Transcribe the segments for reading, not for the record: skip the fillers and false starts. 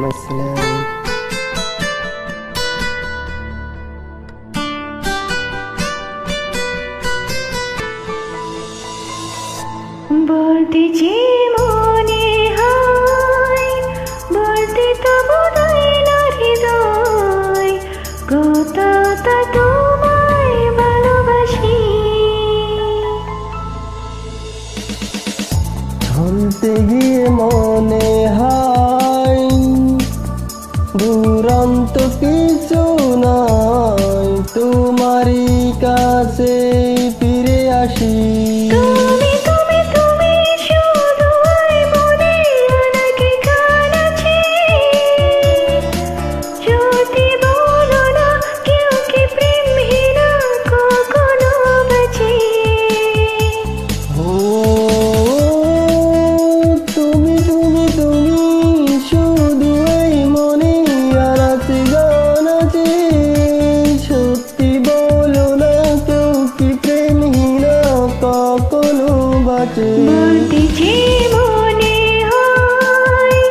আসসালাম। বলতে যে মনে হয় বলতে তো বোধই না হৃদয় কতটা তোমায় ভালোবাসি। বলতে গিয়ে মনে হয় দুরন্ত কিছু নয়, তোমারই কাছে ফিরে আসি। বলতে যে মনে হয়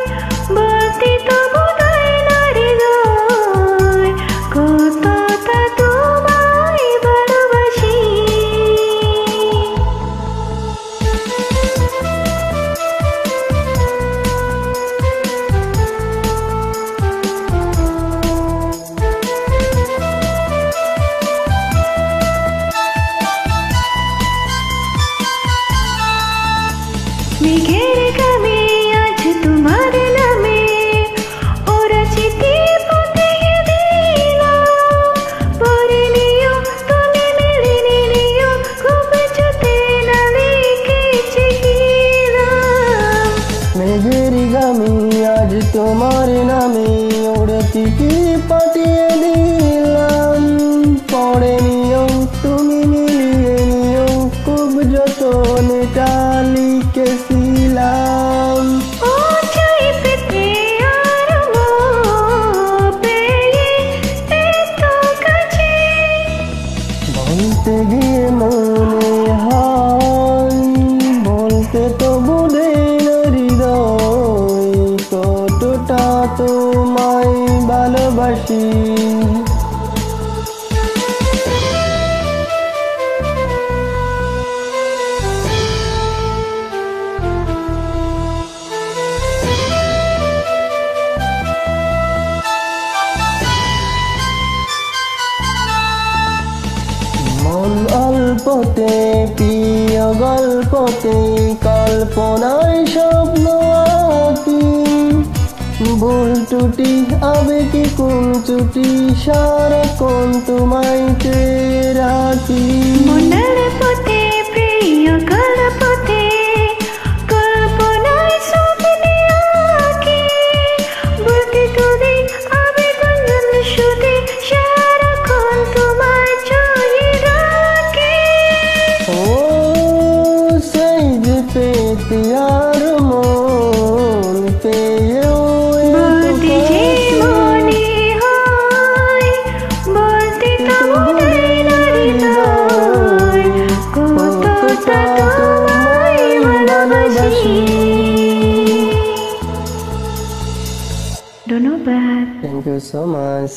বলতে তো বোধই না হৃদয় কতটা তোমায় ভালোবাসি। মেঘের গামে আজ তোমার নামে ওরা চিঠি পাঠিয়ে দিলাম, পরে নিও তুমি মেলে নিও খুব চোখে না লিখেছিলাম। মেঘের গামে আজ তোমার নামে ওরা চিঠি পাঠিয়ে দিলাম, পরে নিও তুমি মিলিয়ে নিও খুব যতনে লিখেছিলাম। ও চাই পেতে আর পেয়ে এত কাছে। বলতে গিয়ে মনে হয় বলতে তো বোধে না হৃদয় কতটা তোমায় ভালোবাসি। অল্পতে প্রিয় গল্পতে কল্পনায় স্বপ্ন আঁকি, ভুল ত্রুটি আবেগে কোন ত্রুটি সারাক্ষণ তোমায় চেয়ে রাখি। মনের পথে প্রিয় গল্পতে কল্পনায় স্বপ্নে আঁকি, বলতে তোরে আবেগ গুঞ্জন শুধু সারাক্ষণ তোমায় চেয়ে রাখি। ও সেই যে পেতে আর মন পেয়েও বলতে যে মনে হয় বলতে তো বোধই না হৃদয় কতটা তোমায় ভালোবাসি। ধন্যবাদ। Thank you so much.